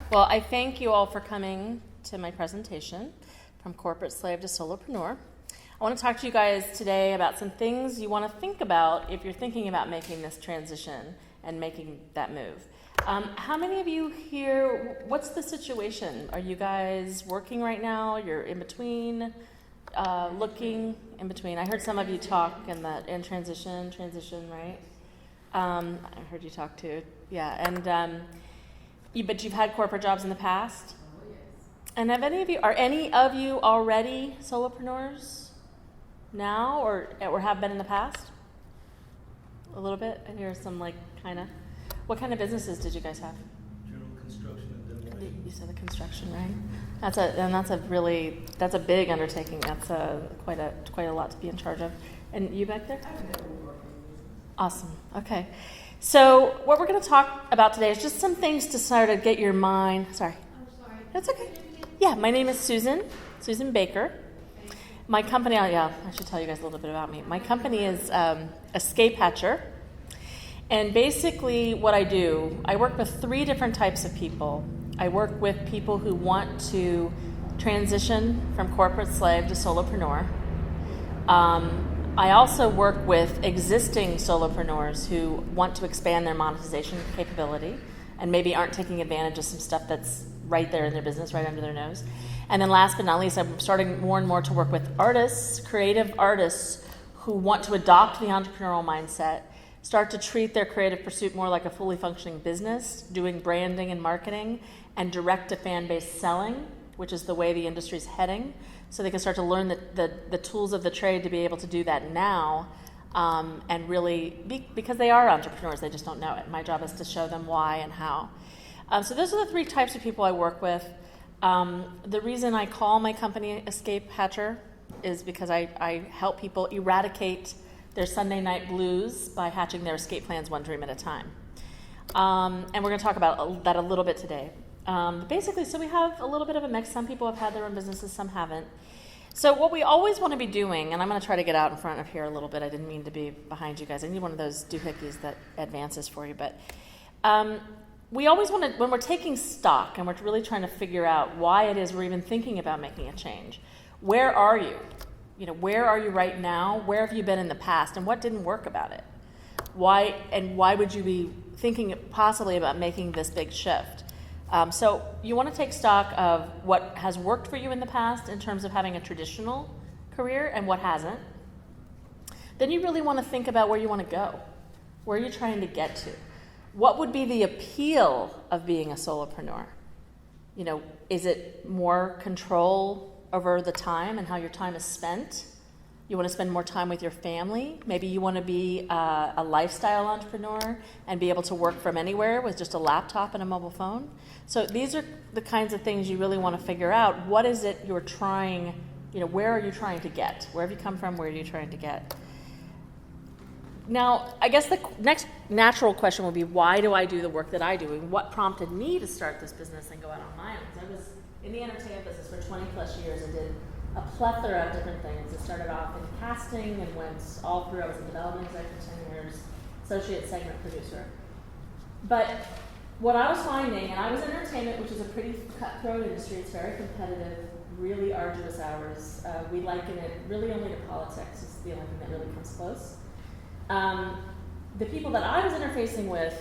Well, I thank you all for coming to my presentation, From Corporate Slave to Solopreneur. I want to talk to you guys today about some things you want to think about if you're thinking about making this transition and making that move. How many of you here, what's the situation? Are you guys working right now? You're in between, looking in between? I heard some of you talk in transition, right? I heard you talk too, yeah. And but you've had corporate jobs in the past? Oh, yes. And are any of you already solopreneurs now or have been in the past? A little bit? I hear some what kind of businesses did you guys have? General construction and demolition. You said the construction, right? That's a big undertaking. That's quite a lot to be in charge of. And you back there? I've never worked in business. Awesome. Okay. So what we're going to talk about today is just some things to sort of get your mind. Sorry. I'm sorry. That's okay. Yeah, my name is Susan Baker. My company, I should tell you guys a little bit about me. My company is Escape Hatcher. And basically what I do, I work with 3 different types of people. I work with people who want to transition from corporate slave to solopreneur. I also work with existing solopreneurs who want to expand their monetization capability and maybe aren't taking advantage of some stuff that's right there in their business, right under their nose. And then last but not least, I'm starting more and more to work with artists, creative artists who want to adopt the entrepreneurial mindset, start to treat their creative pursuit more like a fully functioning business, doing branding and marketing, and direct-to-fan-based selling, which is the way the industry's heading, so they can start to learn the tools of the trade to be able to do that now, and really, because they are entrepreneurs, they just don't know it. My job is to show them why and how. So those are the 3 types of people I work with. The reason I call my company Escape Hatcher is because I help people eradicate their Sunday night blues by hatching their escape plans one dream at a time. And we're going to talk about that a little bit today. Basically, so we have a little bit of a mix. Some people have had their own businesses, some haven't. So what we always want to be doing, and I'm going to try to get out in front of here a little bit. I didn't mean to be behind you guys. I need one of those doohickeys that advances for you. But we always want to, when we're taking stock and we're really trying to figure out why it is we're even thinking about making a change, where are you? Where are you right now? Where have you been in the past? And what didn't work about it? Why would you be thinking possibly about making this big shift? So you want to take stock of what has worked for you in the past in terms of having a traditional career and what hasn't. Then you really want to think about where you want to go. Where are you trying to get to? What would be the appeal of being a solopreneur? Is it more control over the time and how your time is spent? You want to spend more time with your family. Maybe you want to be a lifestyle entrepreneur and be able to work from anywhere with just a laptop and a mobile phone. So these are the kinds of things you really want to figure out. What is it you're trying, where are you trying to get? Where have you come from? Where are you trying to get? Now, I guess the next natural question would be, why do I do the work that I do? And what prompted me to start this business and go out on my own? Because I was in the entertainment business for 20 plus years and did a plethora of different things. It started off in casting and went all through. I was a development executive for 10 years, associate segment producer. But what I was finding, and I was in entertainment, which is a pretty cutthroat industry. It's very competitive, really arduous hours. We liken it really only to politics. It's the only thing that really comes close. The people that I was interfacing with,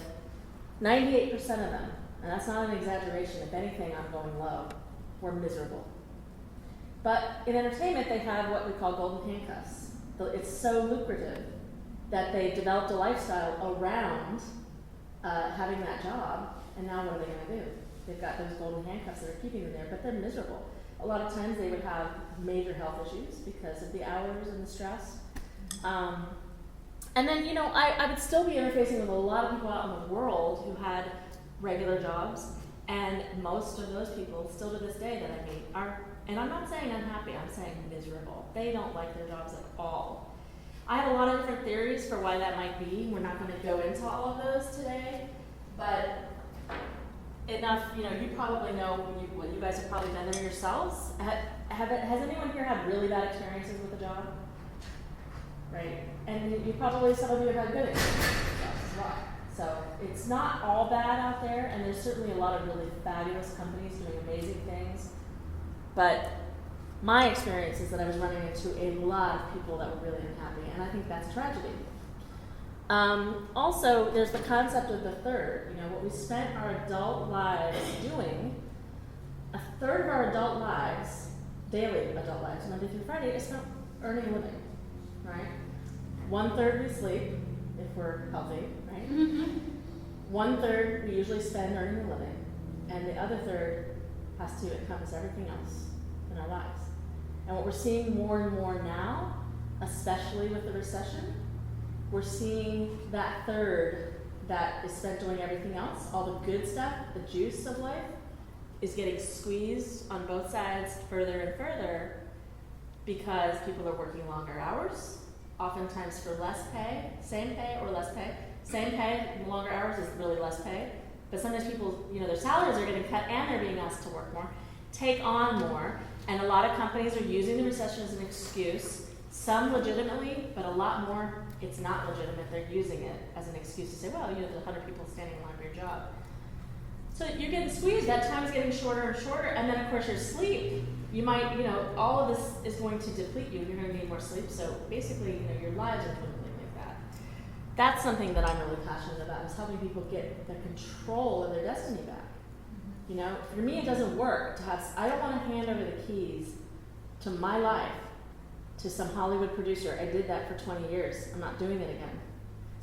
98% of them, and that's not an exaggeration, if anything, I'm going low, were miserable. But in entertainment, they have what we call golden handcuffs. It's so lucrative that they developed a lifestyle around having that job, and now what are they going to do? They've got those golden handcuffs that are keeping them there, but they're miserable. A lot of times they would have major health issues because of the hours and the stress. And then, I would still be interfacing with a lot of people out in the world who had regular jobs, and most of those people, still to this day that I meet, are, and I'm not saying unhappy, I'm saying miserable. They don't like their jobs at all. I have a lot of different theories for why that might be. We're not going to go into all of those today, but enough, you probably know what you guys have probably been there yourselves. Has anyone here had really bad experiences with a job? Right? And you probably, some of you have had good experiences with jobs as well. So it's not all bad out there, and there's certainly a lot of really fabulous companies doing amazing things. But my experience is that I was running into a lot of people that were really unhappy, and I think that's a tragedy. Also, there's the concept of the third. You know, what we spent our adult lives doing, a third of our adult lives, daily adult lives, Monday through Friday, is spent earning a living, right? 1/3 we sleep, if we're healthy, right? 1/3 we usually spend earning a living, and the other third has to encompass everything else in our lives. And what we're seeing more and more now, especially with the recession, we're seeing that third that is spent doing everything else, all the good stuff, the juice of life, is getting squeezed on both sides further and further because people are working longer hours, oftentimes for less pay, same pay or less pay. Same pay, longer hours is really less pay. But sometimes people, you know, their salaries are getting cut and they're being asked to work more, take on more. And a lot of companies are using the recession as an excuse, some legitimately, but a lot more, it's not legitimate. They're using it as an excuse to say, well, you know, there's 100 people standing in line for your job. So you're getting squeezed, that time is getting shorter and shorter, and then of course your sleep. You might, you know, all of this is going to deplete you, and you're going to need more sleep. So basically, you know, your lives are dwindling like that. That's something that I'm really passionate about, is helping people get the control of their destiny back. You know, for me, it doesn't work to have, I don't want to hand over the keys to my life to some Hollywood producer. I did that for 20 years. I'm not doing it again.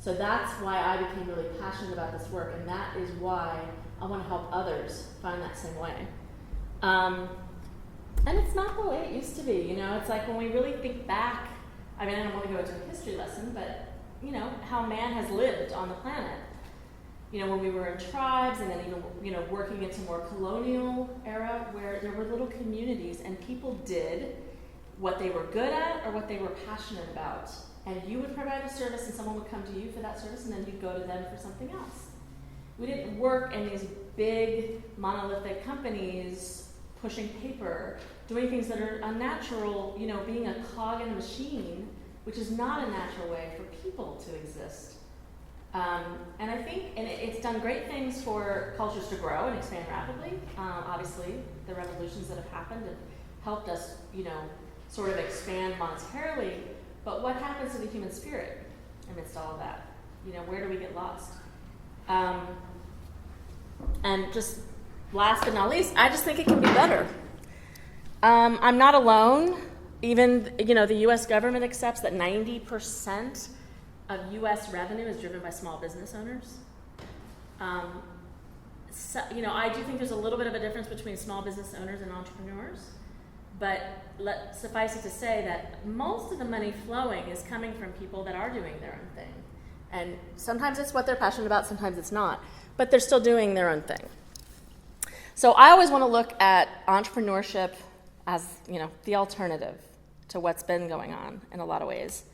So that's why I became really passionate about this work, and that is why I want to help others find that same way. And it's not the way it used to be, you know, it's like when we really think back, I mean, I don't want to go into a history lesson, but, you know, how man has lived on the planet. You know, when we were in tribes, and then even, you know, working into more colonial era where there were little communities and people did what they were good at or what they were passionate about. And you would provide a service and someone would come to you for that service, and then you'd go to them for something else. We didn't work in these big monolithic companies pushing paper, doing things that are unnatural, you know, being a cog in a machine, which is not a natural way for people to exist. And I think, and it's done great things for cultures to grow and expand rapidly. Obviously, the revolutions that have happened have helped us, you know, sort of expand monetarily. But what happens to the human spirit amidst all of that? You know, where do we get lost? And just last but not least, I just think it can be better. I'm not alone. Even, you know, the U.S. government accepts that 90% of U.S. revenue is driven by small business owners. So, you know, I do think there's a little bit of a difference between small business owners and entrepreneurs, but suffice it to say that most of the money flowing is coming from people that are doing their own thing. And sometimes it's what they're passionate about, sometimes it's not, but they're still doing their own thing. So I always want to look at entrepreneurship as, you know, the alternative to what's been going on in a lot of ways.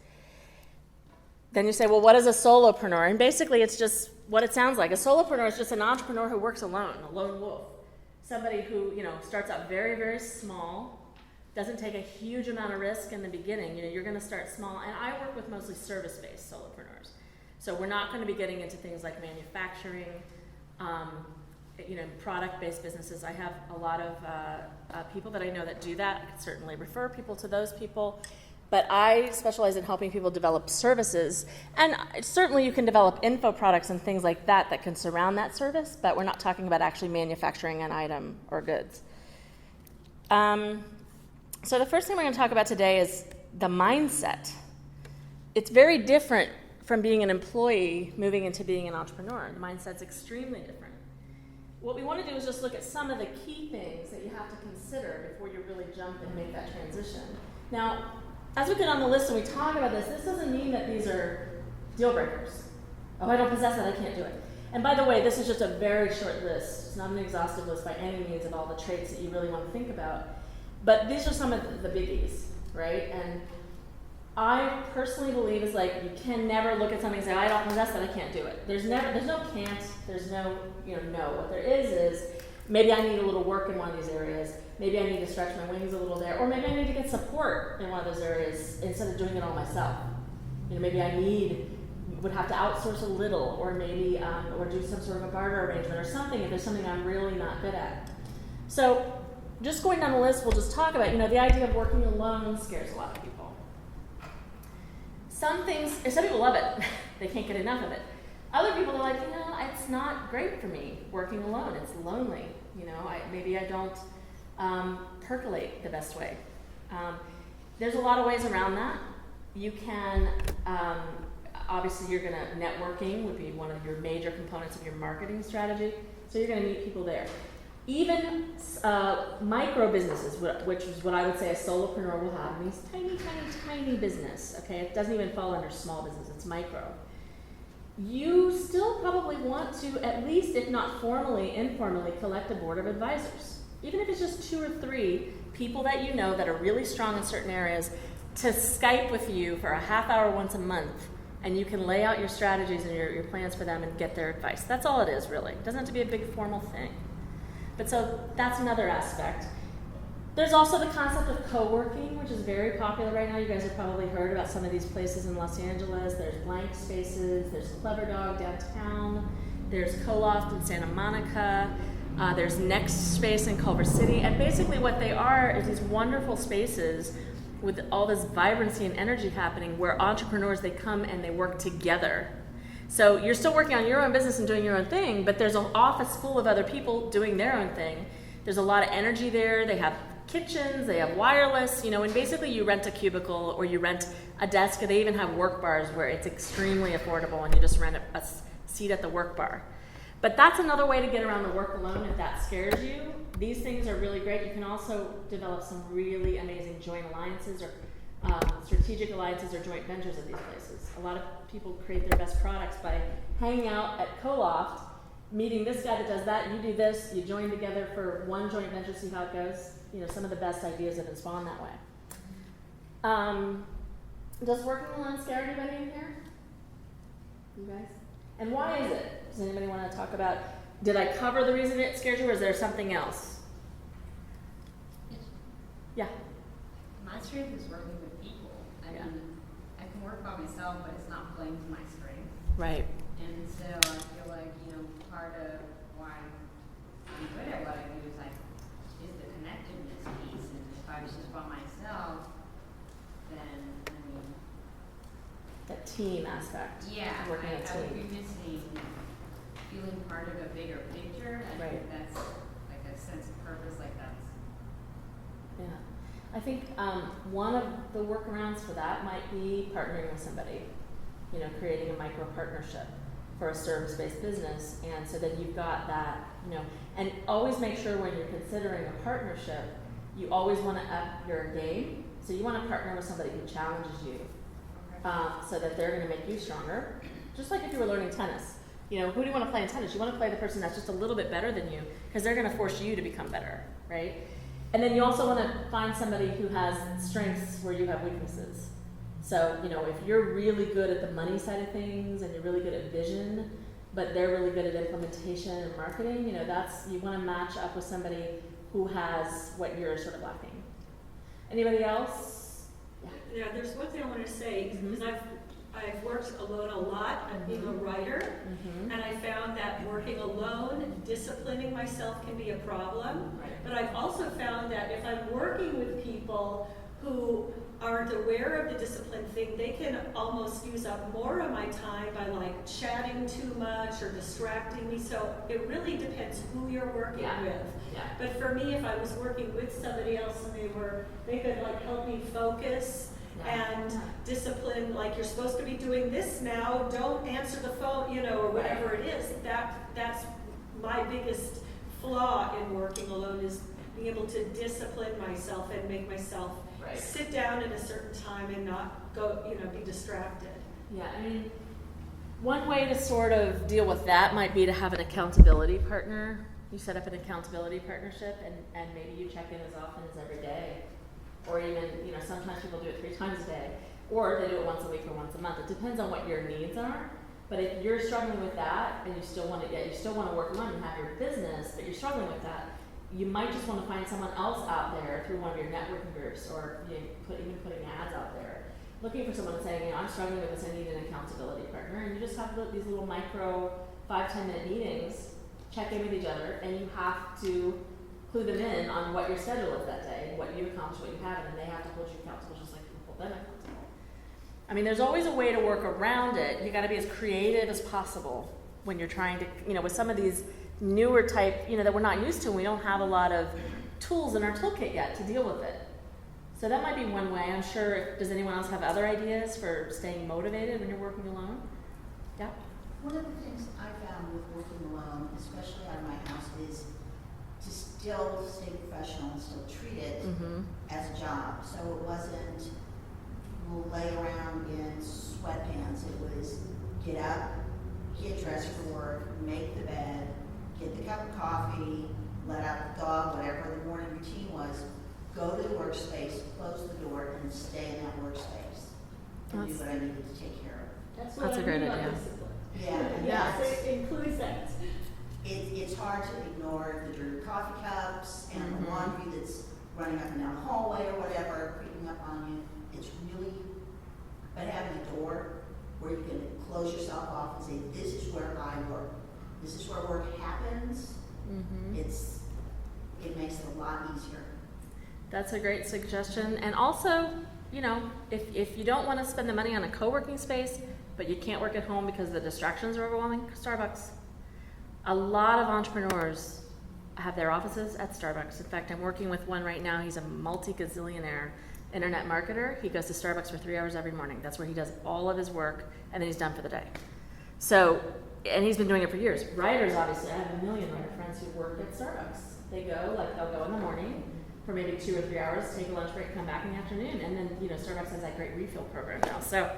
Then you say, well, what is a solopreneur? And basically it's just what it sounds like. A solopreneur is just an entrepreneur who works alone, a lone wolf. Somebody who, you know, starts out very, very small, doesn't take a huge amount of risk in the beginning. You know, you're going to start small. And I work with mostly service-based solopreneurs. So we're not going to be getting into things like manufacturing, you know, product-based businesses. I have a lot of people that I know that do that. I can certainly refer people to those people. But I specialize in helping people develop services. And certainly you can develop info products and things like that that can surround that service, but we're not talking about actually manufacturing an item or goods. So the first thing we're going to talk about today is the mindset. It's very different from being an employee moving into being an entrepreneur. The mindset's extremely different. What we want to do is just look at some of the key things that you have to consider before you really jump and make that transition. Now, as we get on the list and we talk about this doesn't mean that these are deal breakers. Oh, I don't possess that, I can't do it. And by the way, this is just a very short list. It's not an exhaustive list by any means of all the traits that you really want to think about. But these are some of the biggies, right? And I personally believe it's like you can never look at something and say, I don't possess that, I can't do it. There's no can't, there's no, no. What there is maybe I need a little work in one of these areas. Maybe I need to stretch my wings a little there. Or maybe I need to get support in one of those areas instead of doing it all myself. Maybe I need would have to outsource a little, or maybe, or do some sort of a barter arrangement or something if there's something I'm really not good at. So just going down the list, we'll just talk about, the idea of working alone scares a lot of people. Some people love it. They can't get enough of it. Other people are like, it's not great for me working alone. It's lonely. Maybe I don't percolate the best way. There's a lot of ways around that. You can, obviously you're networking would be one of your major components of your marketing strategy. So you're going to meet people there. Even micro businesses, which is what I would say a solopreneur will have, means tiny business, okay? It doesn't even fall under small business, it's micro. You still probably want to, at least if not formally, informally, collect a board of advisors. Even if it's just 2 or 3 people that you know that are really strong in certain areas, to Skype with you for a half hour once a month, and you can lay out your strategies and your plans for them and get their advice. That's all it is, really. It doesn't have to be a big formal thing. But so that's another aspect. There's also the concept of co-working, which is very popular right now. You guys have probably heard about some of these places in Los Angeles. There's Blank Spaces, there's Clever Dog downtown, there's Co-Loft in Santa Monica, there's Next Space in Culver City. And basically what they are is these wonderful spaces with all this vibrancy and energy happening where entrepreneurs, they come and they work together. So you're still working on your own business and doing your own thing, but there's an office full of other people doing their own thing. There's a lot of energy there. They have kitchens, they have wireless, and basically you rent a cubicle or you rent a desk, or they even have work bars where it's extremely affordable and you just rent a seat at the work bar. But that's another way to get around the work alone if that scares you. These things are really great. You can also develop some really amazing joint alliances or strategic alliances or joint ventures at these places. A lot of people create their best products by hanging out at Co-Loft, meeting this guy that does that, you do this, you join together for one joint venture, see how it goes. Some of the best ideas have been spawned that way. Does working alone scare anybody in here? You guys? And why is it? Does anybody want to talk about, did I cover the reason it scares you, or is there something else? Yeah. My strength is working with people. I mean, I can work by myself, but it's not playing to my strength. Right. And so I feel like, part of why I'm good at what I do is the connectedness piece. And if I was just by myself, then, that team aspect. Yeah, I would be missing feeling part of a bigger picture. I think that's like a sense of purpose, Yeah. I think one of the workarounds for that might be partnering with somebody, creating a micro partnership for a service-based business, and so that you've got that, and always make sure when you're considering a partnership, you always want to up your game. So you want to partner with somebody who challenges you, so that they're going to make you stronger. Just like if you were learning tennis, who do you want to play in tennis? You want to play the person that's just a little bit better than you, because they're going to force you to become better, right? And then you also want to find somebody who has strengths where you have weaknesses. So, if you're really good at the money side of things and you're really good at vision, but they're really good at implementation and marketing, you want to match up with somebody who has what you're sort of lacking. Anybody else? Yeah, there's one thing I want to say, because I've worked alone a lot. I'm being a writer, and I found that working alone, disciplining myself can be a problem. Right. But I've also found that if I'm working with people who aren't aware of the discipline thing, they can almost use up more of my time by chatting too much or distracting me. So it really depends who you're working with. Yeah. But for me, if I was working with somebody else and they could help me focus and discipline, you're supposed to be doing this now, don't answer the phone, or whatever it is. That's my biggest flaw in working alone, is being able to discipline myself and make myself sit down at a certain time and not go, be distracted. Yeah, one way to sort of deal with that might be to have an accountability partner. You set up an accountability partnership, and maybe you check in as often as every day. Or even, sometimes people do it 3 times a day. Or they do it once a week or once a month. It depends on what your needs are. But if you're struggling with that, and you still want to work alone and have your business, but you're struggling with that, you might just want to find someone else out there through one of your networking groups, or even putting ads out there, looking for someone and saying, you know, I'm struggling with this, I need an accountability partner, and you just have these little micro 5-10 minute meetings, check in with each other, and you have to clue them in on what your schedule is that day, what you accomplished, what you haven't, and they have to hold you accountable just like you hold them accountable. I mean, there's always a way to work around it. You got to be as creative as possible when you're trying to, you know, with some of these newer type, you know, that we're not used to, and we don't have a lot of tools in our toolkit yet to deal with it. So that might be one way. I'm sure, does anyone else have other ideas for staying motivated when you're working alone? Yeah? One of the things I found with working alone, especially out of my house, is to still stay professional and still treat it as a job. So it wasn't, we'll lay around in sweatpants. It was get up, get dressed for work, make the bed, get the cup of coffee, let out the dog, whatever the morning routine was, go to the workspace, close the door, and stay in that workspace and do what I needed to take care of. That's what That's a I great mean by idea. discipline. Yeah, Yes, it includes that. it's hard to ignore the dirty coffee cups and the laundry that's running up and down the hallway or whatever, creeping up on you. It's really, but having a door where you can close yourself off and say, this is where I work. This is where work happens. It makes it a lot easier. That's a great suggestion. And also, you know, if you don't want to spend the money on a co-working space, but you can't work at home because the distractions are overwhelming, Starbucks. A lot of entrepreneurs have their offices at Starbucks. In fact, I'm working with one right now. He's a multi-gazillionaire internet marketer. He goes to Starbucks for 3 hours every morning. That's where he does all of his work, and then he's done for the day. So, and he's been doing it for years. Writers, obviously, I have a million writer friends who work at Starbucks. They go, like they'll go in the morning for maybe 2 or 3 hours, take a lunch break, come back in the afternoon, and then, you know, Starbucks has that great refill program now. So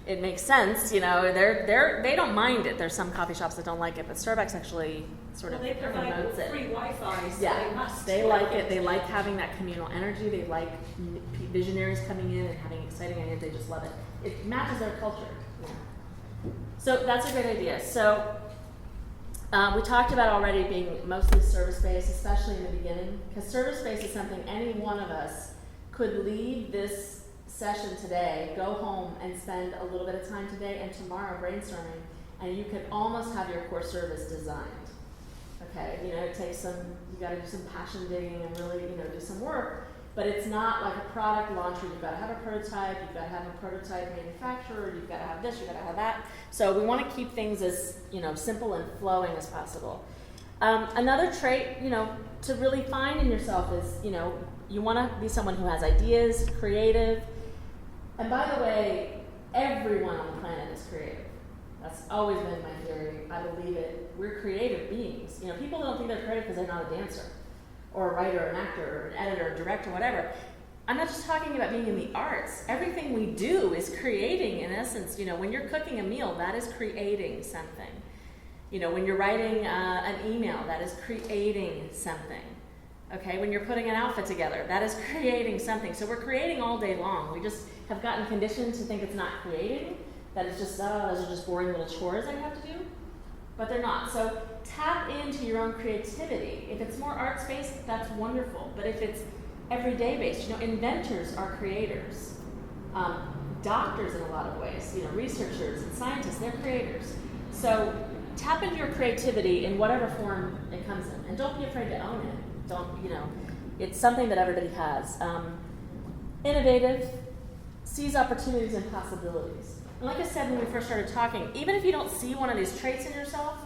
it makes sense, you know, they don't mind it. There's some coffee shops that don't like it, but Starbucks actually sort Well, of they provide promotes it. free Wi-Fi, so Yeah, they must. they like it. They like having that communal energy. They like visionaries coming in and having exciting ideas. They just love it. It matches their culture. Yeah. So that's a great idea. So we talked about already being mostly service-based, especially in the beginning, because service-based is something any one of us could leave this session today, go home and spend a little bit of time today and tomorrow brainstorming, and you could almost have your core service designed. Okay, you know, it takes some, you got to do some passion digging and really, you know, do some work, but it's not like a product launch where you've got to have a prototype, you've got to have a prototype manufacturer, you've got to have this, you've got to have that. So we want to keep things as, you know, simple and flowing as possible. Another trait, you know, to really find in yourself is, you know, you want to be someone who has ideas, creative. And by the way, everyone on the planet is creative. That's always been my theory. I believe it. We're creative beings. You know, people don't think they're creative because they're not a dancer or a writer or an actor or an editor or director, whatever. I'm not just talking about being in the arts. Everything we do is creating, in essence. You know, when you're cooking a meal, that is creating something. You know, when you're writing an email, that is creating something. Okay, when you're putting an outfit together, that is creating something. So we're creating all day long. We just have gotten conditioned to think it's not creating, that it's just, those are just boring little chores I have to do. But they're not. So tap into your own creativity. If it's more arts-based, that's wonderful. But if it's everyday-based, you know, inventors are creators. Doctors in a lot of ways, you know, researchers and scientists, they're creators. So tap into your creativity in whatever form it comes in. And don't be afraid to own it. Don't, you know, it's something that everybody has. Innovative, seize opportunities and possibilities. And like I said when we first started talking, even if you don't see one of these traits in yourself,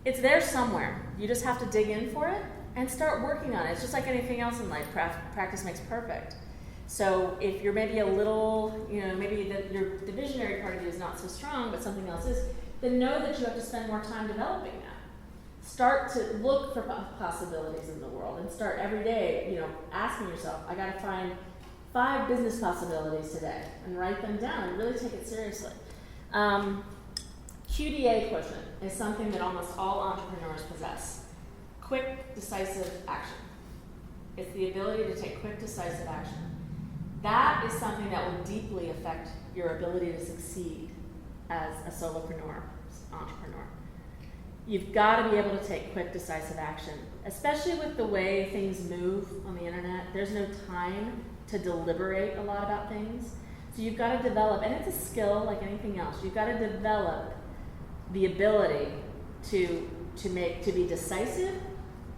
it's there somewhere. You just have to dig in for it and start working on it. It's just like anything else in life. Practice makes perfect. So if you're maybe a little, you know, maybe the visionary part of you is not so strong, but something else is, then know that you have to spend more time developing that. Start to look for possibilities in the world and start every day, you know, asking yourself, I got to find 5 business possibilities today and write them down and really take it seriously. QDA quotient is something that almost all entrepreneurs possess. Quick, decisive action. It's the ability to take quick, decisive action. That is something that will deeply affect your ability to succeed as a solopreneur, entrepreneur. You've got to be able to take quick, decisive action, especially with the way things move on the internet. There's no time to deliberate a lot about things. So you've got to develop, and it's a skill like anything else, you've got to develop the ability to be decisive,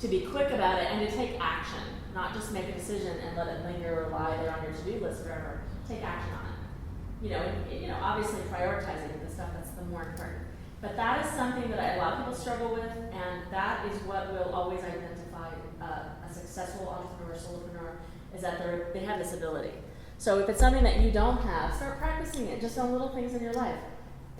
to be quick about it, and to take action. Not just make a decision and let it linger or lie there on your to-do list forever. Take action on it. Obviously prioritizing the stuff that's the more important. But that is something that a lot of people struggle with, and that is what will always identify a successful entrepreneur, solopreneur, is that they have this ability. So if it's something that you don't have, start practicing it just on little things in your life.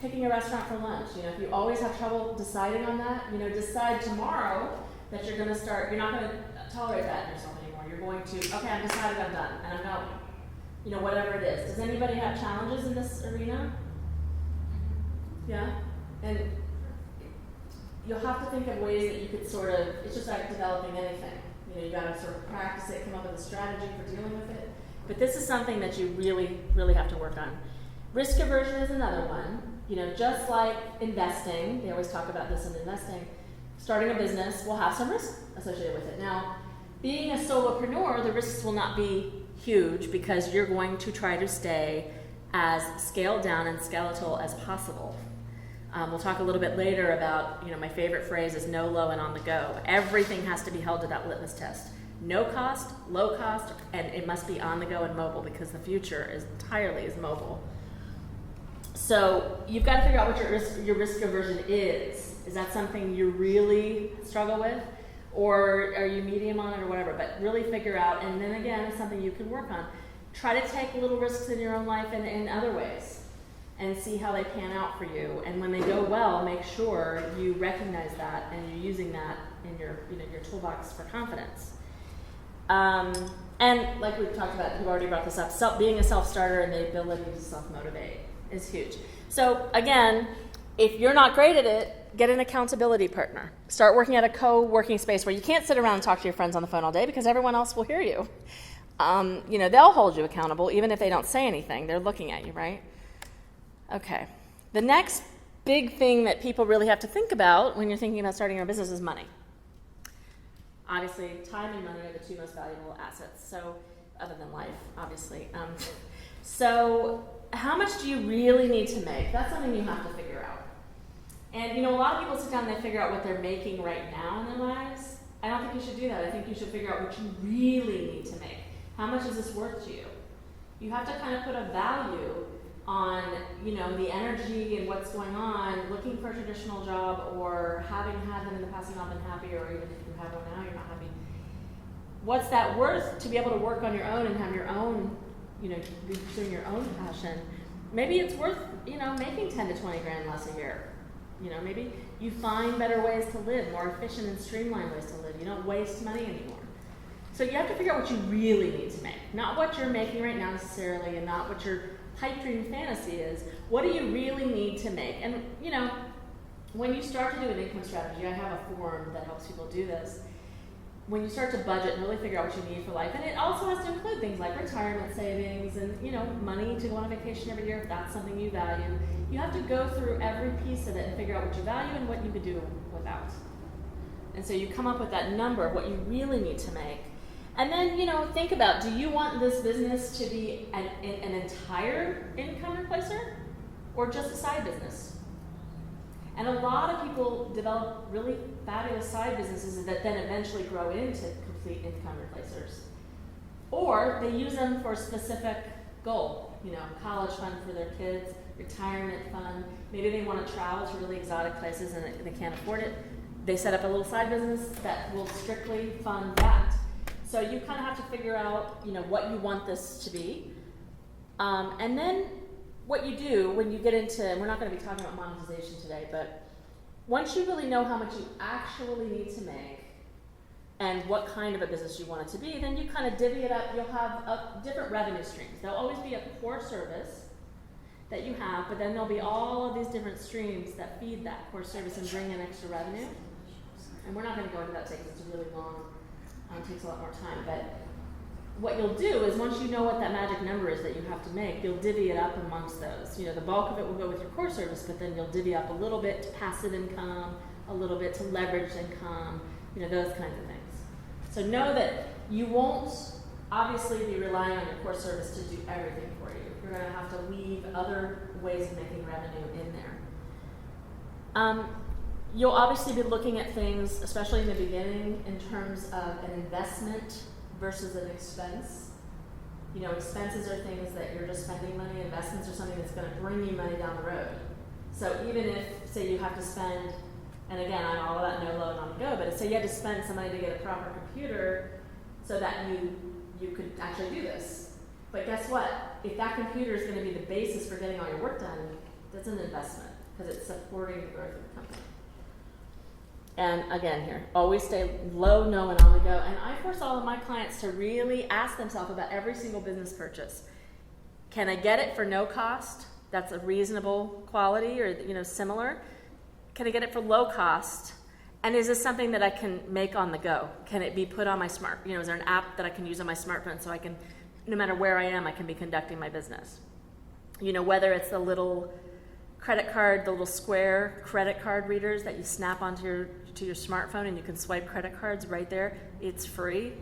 Picking a restaurant for lunch. If you always have trouble deciding on that, decide tomorrow that you're going to start, you're not going to tolerate that in yourself anymore. You're going to, okay, I'm decided, I'm done, and I'm going. Whatever it is. Does anybody have challenges in this arena? Yeah? And you'll have to think of ways that you could sort of, it's just like developing anything. You got to sort of practice it, come up with a strategy for dealing with it. But this is something that you really, really have to work on. Risk aversion is another one. Just like investing, they always talk about this in investing, starting a business will have some risk associated with it. Now, being a solopreneur, the risks will not be huge because you're going to try to stay as scaled down and skeletal as possible. We'll talk a little bit later about, my favorite phrase is no, low, and on the go. Everything has to be held to that litmus test. No cost, low cost, and it must be on the go and mobile because the future is entirely mobile. So you've got to figure out what your risk aversion is. Is that something you really struggle with? Or are you medium on it or whatever? But really figure out, and then again, it's something you can work on. Try to take little risks in your own life and in other ways and see how they pan out for you. And when they go well, make sure you recognize that and you're using that in your toolbox for confidence. And like we've talked about, we've already brought this up, being a self-starter and the ability to self-motivate is huge. So again, if you're not great at it, get an accountability partner. Start working at a co-working space where you can't sit around and talk to your friends on the phone all day because everyone else will hear you. They'll hold you accountable even if they don't say anything. They're looking at you, right? Okay. The next big thing that people really have to think about when you're thinking about starting your business is money. Obviously, time and money are the two most valuable assets, so other than life, obviously. So how much do you really need to make? That's something you have to figure out. And, a lot of people sit down and they figure out what they're making right now in their lives. I don't think you should do that. I think you should figure out what you really need to make. How much is this worth to you? You have to kind of put a value on, the energy and what's going on, looking for a traditional job or having had them in the past and not been happy, or even if you have one now, you're not happy. What's that worth to be able to work on your own and have your own, be pursuing your own passion? Maybe it's worth, making 10 to 20 grand less a year. Maybe you find better ways to live, more efficient and streamlined ways to live. You don't waste money anymore. So you have to figure out what you really need to make. Not what you're making right now necessarily, and not what your pipe dream fantasy is. What do you really need to make? And, when you start to do an income strategy, I have a form that helps people do this. When you start to budget and really figure out what you need for life, and it also has to include things like retirement savings and, money to go on a vacation every year if that's something you value. You have to go through every piece of it and figure out what you value and what you could do without. And so you come up with that number of what you really need to make. And then, think about, do you want this business to be an entire income replacer or just a side business? And a lot of people develop really fabulous side businesses that then eventually grow into complete income replacers. Or they use them for a specific goal, college fund for their kids, retirement fund. Maybe they want to travel to really exotic places and they can't afford it. They set up a little side business that will strictly fund that. So you kind of have to figure out, what you want this to be. And then what you do when you get into, and we're not going to be talking about monetization today, but once you really know how much you actually need to make and what kind of a business you want it to be, then you kind of divvy it up. You'll have different revenue streams. There'll always be a core service that you have, but then there'll be all of these different streams that feed that core service and bring in extra revenue. And we're not going to go into that today because it's really long. It takes a lot more time, but what you'll do is once you know what that magic number is that you have to make, you'll divvy it up amongst those. The bulk of it will go with your core service, but then you'll divvy up a little bit to passive income, a little bit to leveraged income, those kinds of things. So know that you won't obviously be relying on your core service to do everything for you. You're going to have to weave other ways of making revenue in there. You'll obviously be looking at things, especially in the beginning, in terms of an investment versus an expense. You know, expenses are things that you're just spending money. Investments are something that's going to bring you money down the road. So even if, say, you have to spend, and again, I'm all about no load on the go, but say you had to spend some money to get a proper computer so that you could actually do this. But guess what? If that computer is going to be the basis for getting all your work done, that's an investment because it's supporting the growth of the company. And again here, always stay low, no, and on the go. And I force all of my clients to really ask themselves about every single business purchase. Can I get it for no cost? That's a reasonable quality or, you know, similar. Can I get it for low cost? And is this something that I can make on the go? Can it be put on my is there an app that I can use on my smartphone so I can, no matter where I am, I can be conducting my business? You know, whether it's the little credit card, the little square credit card readers that you snap onto your smartphone and you can swipe credit cards right there. It's free.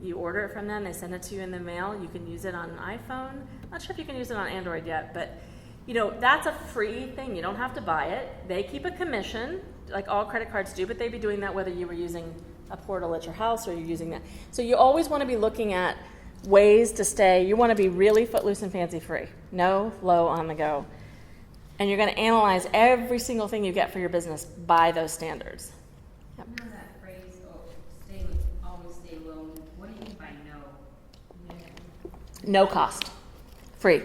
You order it from them, they send it to you in the mail. You can use it on an iPhone. Not sure if you can use it on Android yet, but you know, that's a free thing. You don't have to buy it. They keep a commission, like all credit cards do, but they'd be doing that whether you were using a portal at your house or you're using that. So you always want to be looking at ways to stay. You want to be really footloose and fancy free. No, low, on the go. And you're going to analyze every single thing you get for your business by those standards. Yep. You know that phrase, always stay low. What do you mean by no? No cost. Free.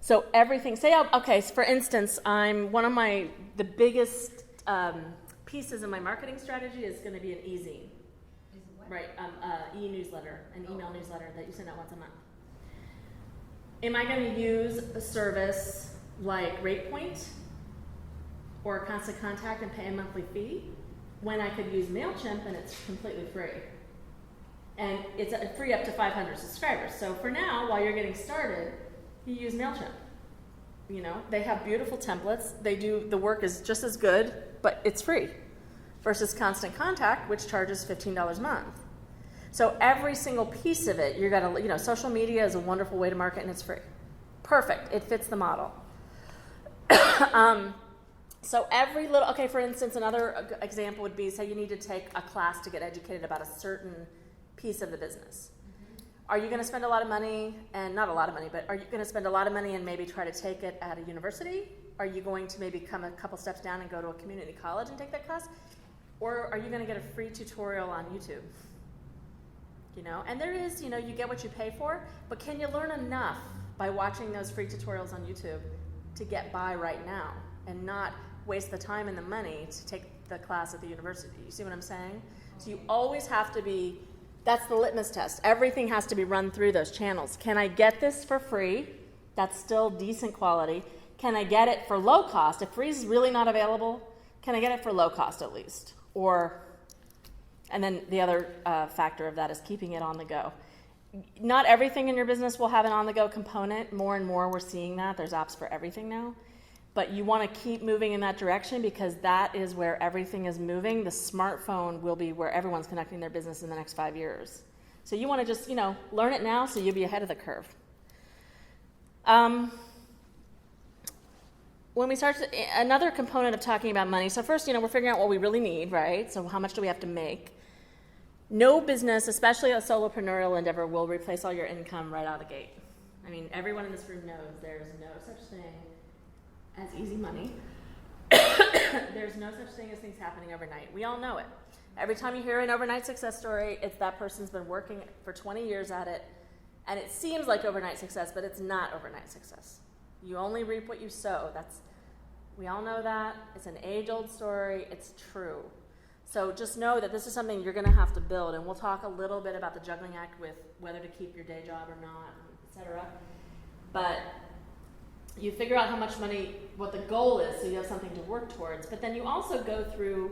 So everything, okay, so for instance, the biggest pieces of my marketing strategy is going to be an e-zine. Is what? Right, e-newsletter, an email newsletter that you send out once a month. Am I going to use a service like RatePoint or Constant Contact and pay a monthly fee when I could use MailChimp and it's completely free? And it's free up to 500 subscribers. So for now, while you're getting started, you use MailChimp. You know, they have beautiful templates. The work is just as good, but it's free versus Constant Contact, which charges $15 a month. So every single piece of it, social media is a wonderful way to market and it's free. Perfect, it fits the model. So every little, for instance, another example would be, say you need to take a class to get educated about a certain piece of the business. Are you going to spend a lot of money, and not a lot of money, but are you going to spend a lot of money and maybe try to take it at a university? Are you going to maybe come a couple steps down and go to a community college and take that class? Or are you going to get a free tutorial on YouTube? You know, and there is, you get what you pay for, but can you learn enough by watching those free tutorials on YouTube to get by right now and not waste the time and the money to take the class at the university? You see what I'm saying? So you always have to be, that's the litmus test. Everything has to be run through those channels. Can I get this for free? That's still decent quality. Can I get it for low cost? If free is really not available, can I get it for low cost at least? And then the other factor of that is keeping it on the go. Not everything in your business will have an on-the-go component. More and more we're seeing that. There's apps for everything now. But you want to keep moving in that direction because that is where everything is moving. The smartphone will be where everyone's conducting their business in the next 5 years. So you want to just, learn it now so you'll be ahead of the curve. When we start, another component of talking about money, so first, we're figuring out what we really need, right? So how much do we have to make? No business, especially a solopreneurial endeavor, will replace all your income right out of the gate. I mean, everyone in this room knows there's no such thing as easy money. There's no such thing as things happening overnight. We all know it. Every time you hear an overnight success story, it's that person's been working for 20 years at it, and it seems like overnight success, but it's not overnight success. You only reap what you sow. We all know that. It's an age-old story. It's true. So just know that this is something you're going to have to build, and we'll talk a little bit about the juggling act with whether to keep your day job or not, etc. But you figure out how much money, what the goal is, so you have something to work towards. But then you also go through,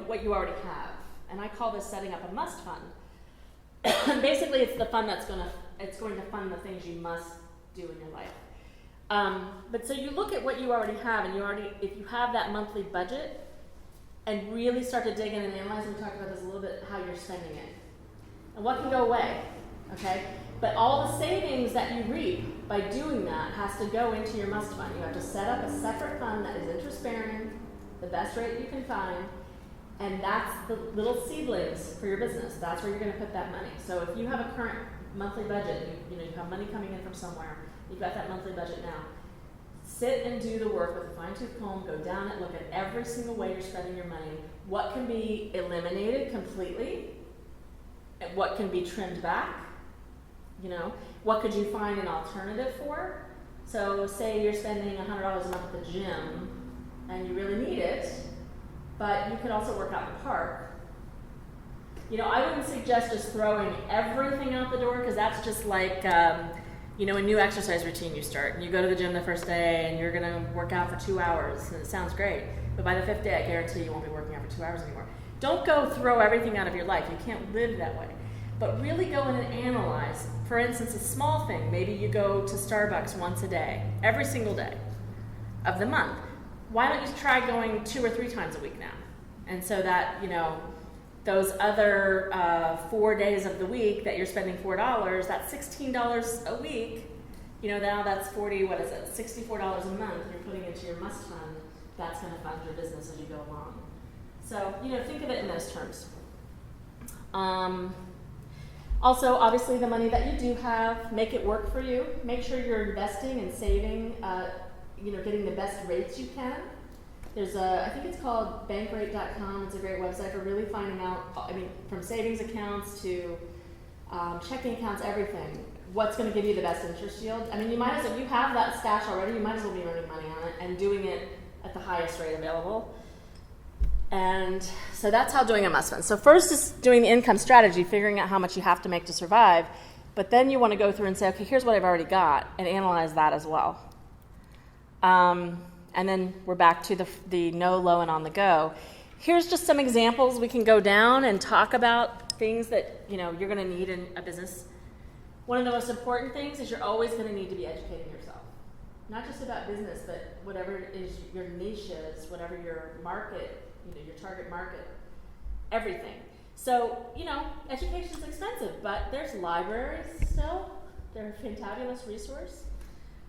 what you already have, and I call this setting up a must fund. Basically, it's the fund it's going to fund the things you must do in your life. But so you look at what you already have, and if you have that monthly budget, and really start to dig in and analyze, and we talked about this a little bit, how you're spending it. and what can go away, okay? But all the savings that you reap by doing that has to go into your must fund. You have to set up a separate fund that is interest bearing, the best rate you can find, and that's the little seedlings for your business. That's where you're going to put that money. So if you have a current monthly budget, you have money coming in from somewhere, you've got that monthly budget now, sit and do the work with a fine-tooth comb, go down and look at every single way you're spending your money, what can be eliminated completely, and what can be trimmed back, what could you find an alternative for? So say you're spending $100 a month at the gym, and you really need it, but you could also work out in the park. I wouldn't suggest just throwing everything out the door, because that's just like, a new exercise routine you start. And you go to the gym the first day, and you're going to work out for 2 hours, and it sounds great. But by the 5th day, I guarantee you won't be working out for 2 hours anymore. Don't go throw everything out of your life. You can't live that way. But really go in and analyze. For instance, a small thing. Maybe you go to Starbucks once a day, every single day of the month. Why don't you try going 2 or 3 times a week now? And so that, those other 4 days of the week that you're spending $4, that's $16 a week. Now that's $64 a month you're putting into your must fund. That's going to fund your business as you go along. So, think of it in those terms. Also, obviously, the money that you do have, make it work for you. Make sure you're investing and saving, getting the best rates you can. There's I think it's called bankrate.com. It's a great website for really finding out, from savings accounts to checking accounts, everything. What's going to give you the best interest yield? You might as well, if you have that stash already, you might as well be earning money on it and doing it at the highest rate available. And so that's how doing a must fund. So first is doing the income strategy, figuring out how much you have to make to survive. But then you want to go through and say, okay, here's what I've already got, and analyze that as well. And then we're back to the no, low, and on the go. Here's just some examples. We can go down and talk about things that you're going to need in a business. One of the most important things is you're always going to need to be educating yourself. Not just about business, but whatever it is your niche is, whatever your market, your target market, everything. So, education is expensive, but there's libraries still. They're a fantabulous resource.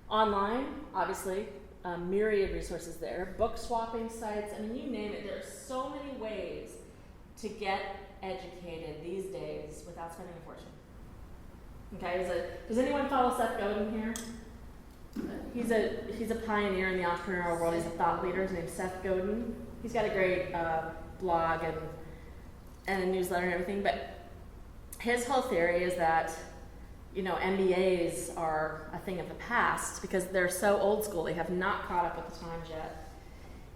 Online, obviously, myriad resources there. Book swapping sites, you name it. There are so many ways to get educated these days without spending a fortune. Okay, does anyone follow Seth Godin here? He's a pioneer in the entrepreneurial world. He's a thought leader. His name's Seth Godin. He's got a great blog and a newsletter and everything. But his whole theory is that MBAs are a thing of the past because they're so old school. They have not caught up with the times yet.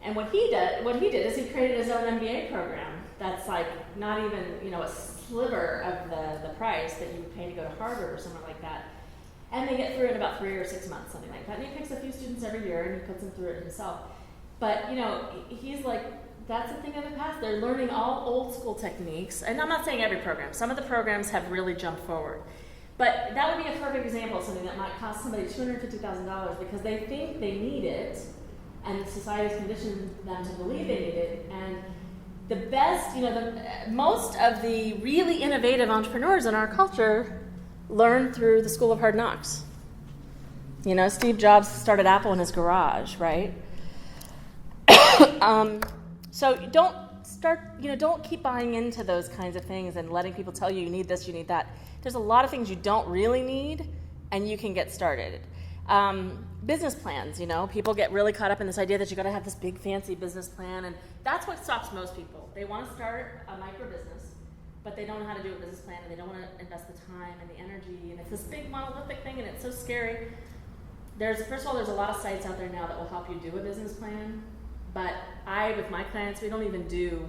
And what he did is he created his own MBA program that's like not even a sliver of the price that you would pay to go to Harvard or somewhere like that. And they get through it in about 3 or 6 months, something like that. And he picks a few students every year and he puts them through it himself. But, he's like, that's a thing of the past. They're learning all old school techniques. And I'm not saying every program. Some of the programs have really jumped forward. But that would be a perfect example of something that might cost somebody $250,000 because they think they need it and society's conditioned them to believe they need it. And the best, most of the really innovative entrepreneurs in our culture learn through the school of hard knocks. Steve Jobs started Apple in his garage, right? So don't keep buying into those kinds of things and letting people tell you need this, you need that. There's a lot of things you don't really need, and you can get started. Business plans, people get really caught up in this idea that you got to have this big fancy business plan, and that's what stops most people. They want to start a micro business, but they don't know how to do a business plan, and they don't want to invest the time and the energy, and it's this big monolithic thing, and it's so scary. First of all, there's a lot of sites out there now that will help you do a business plan, but with my clients, we don't even do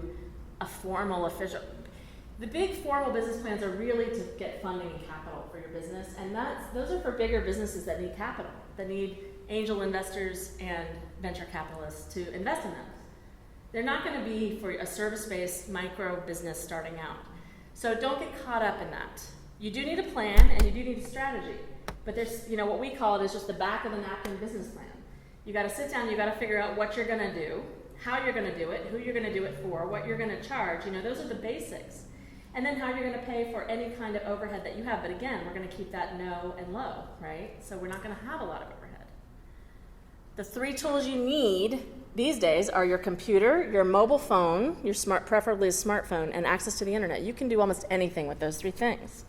a formal, official. The big formal business plans are really to get funding and capital for your business, and those are for bigger businesses that need capital, that need angel investors and venture capitalists to invest in them. They're not going to be for a service-based micro business starting out. So don't get caught up in that. You do need a plan and you do need a strategy, but there's, what we call it is just the back of the napkin business plan. You got to sit down, you got to figure out what you're going to do, how you're going to do it, who you're going to do it for, what you're going to charge. Those are the basics. And then how you're going to pay for any kind of overhead that you have. But again, we're going to keep that no and low, right? So we're not going to have a lot of overhead. The 3 tools you need these days are your computer, your mobile phone, preferably a smartphone, and access to the internet. You can do almost anything with those 3 things.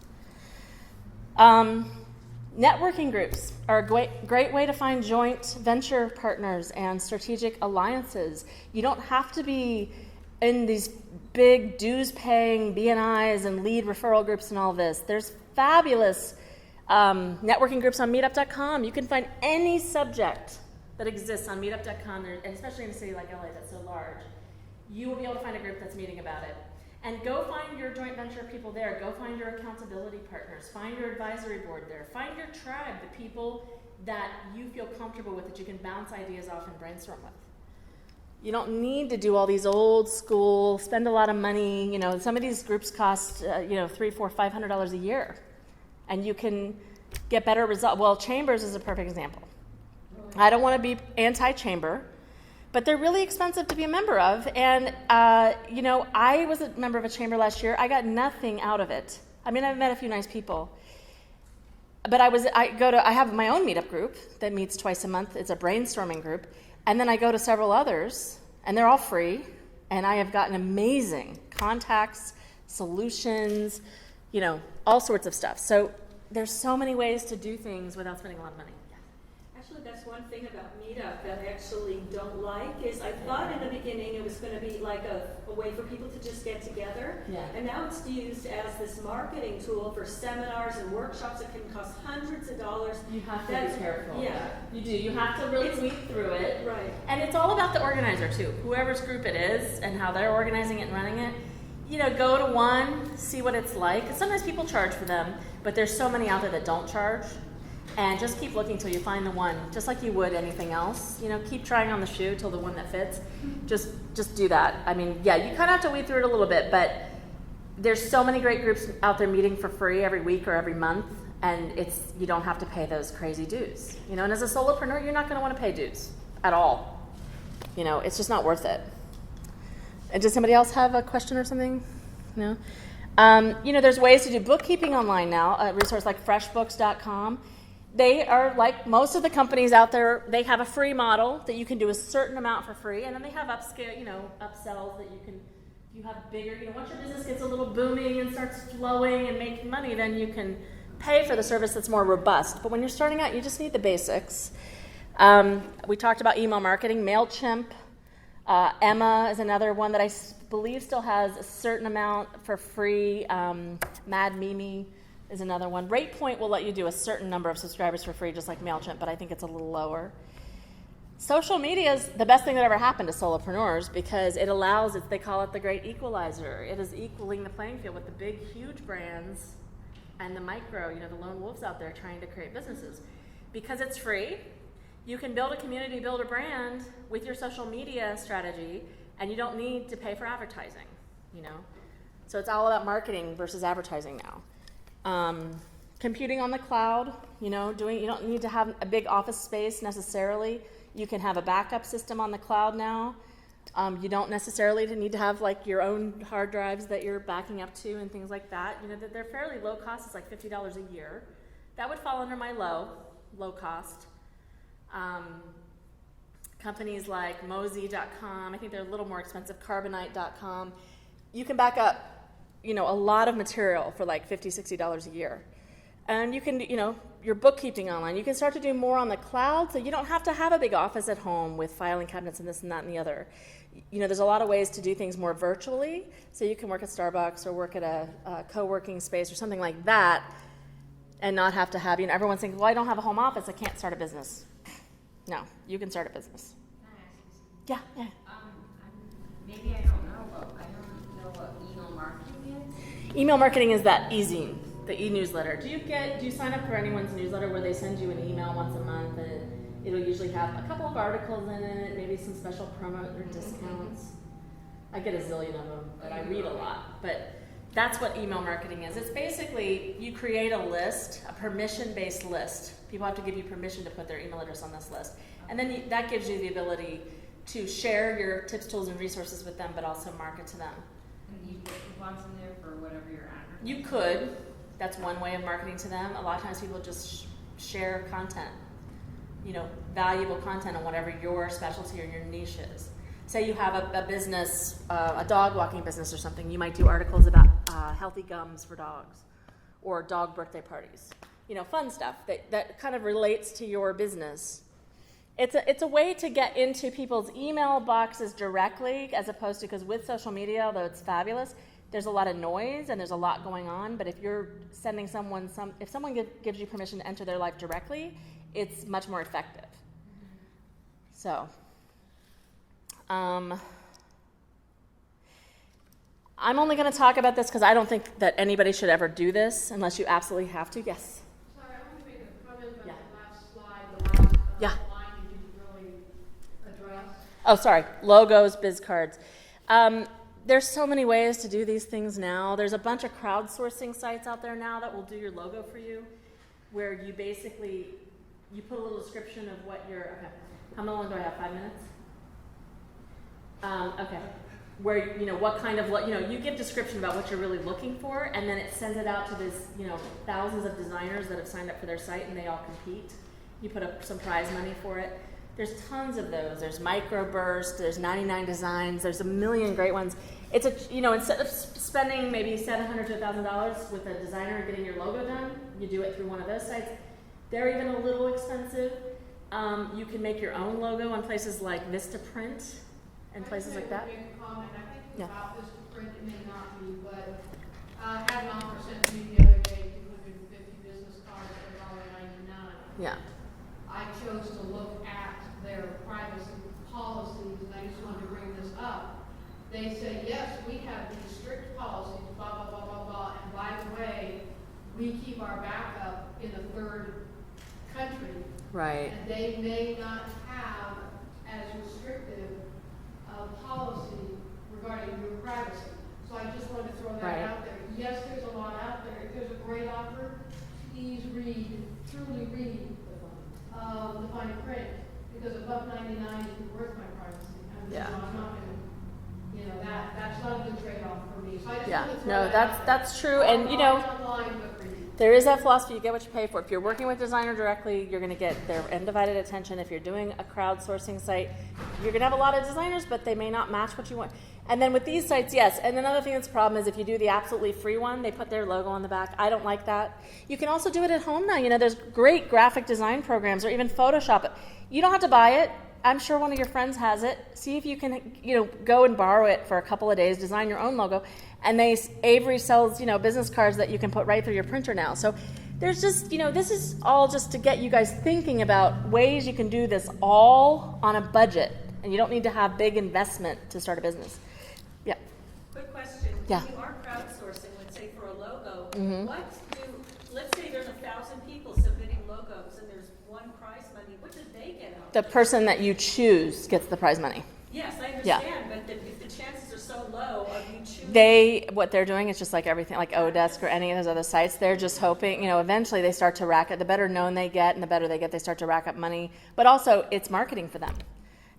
Networking groups are a great way to find joint venture partners and strategic alliances. You don't have to be in these big dues-paying BNIs and lead referral groups and all this. There's fabulous networking groups on meetup.com. You can find any subject that exists on meetup.com, and especially in a city like LA that's so large. You will be able to find a group that's meeting about it. And go find your joint venture people there. Go find your accountability partners. Find your advisory board there. Find your tribe, the people that you feel comfortable with, that you can bounce ideas off and brainstorm with. You don't need to do all these old school, spend a lot of money. You know, some of these groups cost, $300, $400, $500 a year. And you can get better results. Well, Chambers is a perfect example. I don't want to be anti-chamber, but they're really expensive to be a member of. And, I was a member of a chamber last year. I got nothing out of it. I mean, I've met a few nice people. But I have my own meetup group that meets twice a month. It's a brainstorming group. And then I go to several others, and they're all free. And I have gotten amazing contacts, solutions, all sorts of stuff. So there's so many ways to do things without spending a lot of money. Actually, that's one thing about Meetup that I actually don't like is I thought in the beginning it was going to be like a way for people to just get together. Yeah. And now it's used as this marketing tool for seminars and workshops that can cost hundreds of dollars. You have to be careful. Yeah. You do. You have to really weed through it. Right. And it's all about the organizer, too. Whoever's group it is and how they're organizing it and running it. Go to one, see what it's like. And sometimes people charge for them, but there's so many out there that don't charge. And just keep looking till you find the one, just like you would anything else. Keep trying on the shoe till the one that fits. Just do that. I mean, yeah, you kind of have to weed through it a little bit, but there's so many great groups out there meeting for free every week or every month, and you don't have to pay those crazy dues. And as a solopreneur, you're not going to want to pay dues at all. It's just not worth it. And does somebody else have a question or something? No? There's ways to do bookkeeping online now. A resource like freshbooks.com. They are like most of the companies out there. They have a free model that you can do a certain amount for free, and then they have upsells that you can. If you have bigger, once your business gets a little booming and starts flowing and making money, then you can pay for the service that's more robust. But when you're starting out, you just need the basics. We talked about email marketing. MailChimp, Emma is another one that I believe still has a certain amount for free. Mad Mimi is another one. RatePoint will let you do a certain number of subscribers for free, just like MailChimp, but I think it's a little lower. Social media is the best thing that ever happened to solopreneurs because it allows it, they call it the great equalizer. It is equaling the playing field with the big, huge brands and the micro, the lone wolves out there trying to create businesses. Because it's free, you can build a community, build a brand with your social media strategy, and you don't need to pay for advertising, So it's all about marketing versus advertising now. Computing on the cloud, you don't need to have a big office space necessarily. You can have a backup system on the cloud now. You don't necessarily need to have like your own hard drives that you're backing up to and things like that. They're fairly low cost. It's like $50 a year. That would fall under my low cost. Companies like Mozy.com, I think they're a little more expensive, Carbonite.com. You can back up a lot of material for like $50, $60 a year. And you can, your bookkeeping online. You can start to do more on the cloud, so you don't have to have a big office at home with filing cabinets and this and that and the other. There's a lot of ways to do things more virtually, so you can work at Starbucks or work at a co-working space or something like that and not have to have, everyone's thinking, well, I don't have a home office, I can't start a business. No, you can start a business. Can I ask you something? Yeah. Maybe I don't know, but I don't know what email marketing is. Email marketing is that e-zine, the e-newsletter. Do you sign up for anyone's newsletter where they send you an email once a month and it'll usually have a couple of articles in it, maybe some special promo or discounts? I get a zillion of them, but I read a lot. But that's what email marketing is. It's basically you create a list, a permission-based list. People have to give you permission to put their email address on this list. And then that gives you the ability to share your tips, tools, and resources with them, but also market to them. Can you put coupons in there for whatever you're advertising? You could. That's one way of marketing to them. A lot of times people just share content, valuable content on whatever your specialty or your niche is. Say you have a business, a dog walking business or something, you might do articles about healthy gums for dogs or dog birthday parties. Fun stuff that kind of relates to your business. It's a way to get into people's email boxes directly, as opposed to, because with social media, although it's fabulous, there's a lot of noise and there's a lot going on. But if you're sending someone if someone gives you permission to enter their life directly, it's much more effective. So, I'm only going to talk about this because I don't think that anybody should ever do this unless you absolutely have to. Yes. Sorry, I want to make a comment about Yeah. the last slide, the last Yeah. line you didn't really address. Oh, sorry. Logos, biz cards. There's so many ways to do these things now. There's a bunch of crowdsourcing sites out there now that will do your logo for you, where you basically, you put a little description of what your, okay. How long do I have? 5 minutes? Okay. Where, what kind of, you give description about what you're really looking for, and then it sends it out to this, thousands of designers that have signed up for their site, and they all compete. You put up some prize money for it. There's tons of those. There's Microburst, there's 99 Designs, there's a million great ones. It's instead of spending maybe $700 to $1,000 with a designer and getting your logo done, you do it through one of those sites. They're even a little expensive. You can make your own logo on places like Vistaprint and places like that. I make a comment. I think Yeah. about this print, it may not be, but I had an offer sent to me the other day, 250 business cards at $1.99. Yeah. I chose to look at their privacy policies, and I just wanted to bring this up. They say, yes, we have these strict policies, blah, blah, blah, blah, blah, and by the way, we keep our backup in a third country, Right. and they may not have as restrictive a policy regarding your privacy. So I just wanted to throw that Right. out there. Yes, there's a lot out there. If there's a great offer, please truly read the fine print, because $1.99 is worth my privacy. And Yeah. I'm not gonna, that's not a good trade-off for me. So I just Yeah. wanted to throw No, that out there. that's true. And Online, but read. there is that philosophy, you get what you pay for. If you're working with a designer directly, you're going to get their undivided attention. If you're doing a crowdsourcing site, you're going to have a lot of designers, but they may not match what you want. And then with these sites, yes. And another thing that's a problem is if you do the absolutely free one, they put their logo on the back. I don't like that. You can also do it at home now. There's great graphic design programs or even Photoshop it. You don't have to buy it. I'm sure one of your friends has it. See if you can, go and borrow it for a couple of days, design your own logo. And Avery sells, business cards that you can put right through your printer now. So there's just, this is all just to get you guys thinking about ways you can do this all on a budget. And you don't need to have big investment to start a business. Yeah. Quick question. Yeah. When you are crowdsourcing, let's say for a logo, Mhm. let's say there's 1,000 people submitting logos and there's one prize money, what did they get out The of it? person that you choose gets the prize money. Yes, I Yeah. understand, but if the chances are so low of you choosing. What they're doing is just like everything, like Odesk or any of those other sites. They're just hoping, eventually they start to rack up. The better known they get and the better they get, they start to rack up money. But also, it's marketing for them.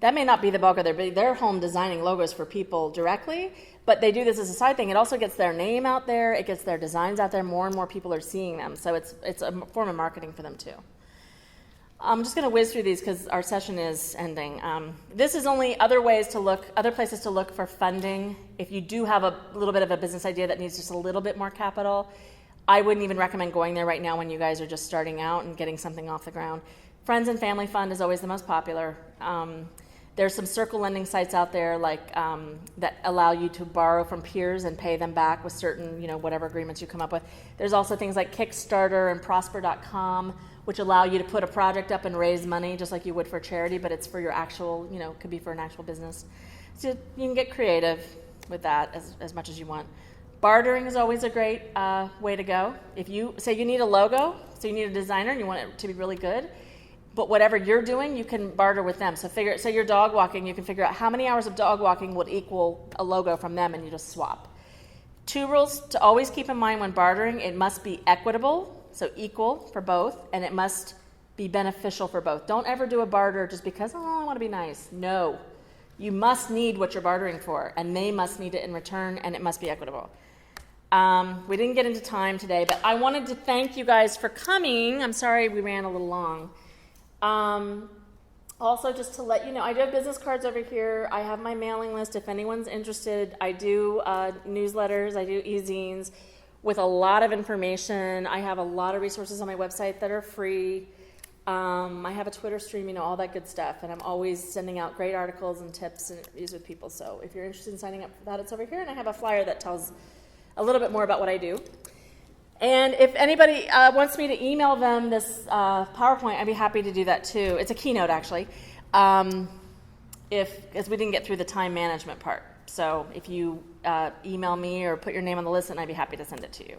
That may not be the bulk of their home designing logos for people directly, but they do this as a side thing. It also gets their name out there. It gets their designs out there. More and more people are seeing them. So it's a form of marketing for them too. I'm just going to whiz through these because our session is ending. This is only other places to look for funding. If you do have a little bit of a business idea that needs just a little bit more capital, I wouldn't even recommend going there right now when you guys are just starting out and getting something off the ground. Friends and Family Fund is always the most popular. There's some circle lending sites out there that allow you to borrow from peers and pay them back with certain, whatever agreements you come up with. There's also things like Kickstarter and Prosper.com, which allow you to put a project up and raise money just like you would for charity, but it's for your actual, could be for an actual business. So you can get creative with that as much as you want. Bartering is always a great way to go. If you say you need a logo, so you need a designer and you want it to be really good, but whatever you're doing, you can barter with them. So say you're dog walking, you can figure out how many hours of dog walking would equal a logo from them, and you just swap. 2 rules to always keep in mind when bartering: it must be equitable, so equal for both, and it must be beneficial for both. Don't ever do a barter just because, I want to be nice. No. You must need what you're bartering for, and they must need it in return, and it must be equitable. We didn't get into time today, but I wanted to thank you guys for coming. I'm sorry we ran a little long. Also, just to let you know, I do have business cards over here. I have my mailing list. If anyone's interested, I do newsletters. I do e-zines with a lot of information. I have a lot of resources on my website that are free. I have a Twitter stream, all that good stuff. And I'm always sending out great articles and tips and interviews with people. So if you're interested in signing up for that, it's over here. And I have a flyer that tells a little bit more about what I do. And if anybody wants me to email them this PowerPoint, I'd be happy to do that too. It's a keynote, actually, because we didn't get through the time management part. So if you email me or put your name on the list, then I'd be happy to send it to you.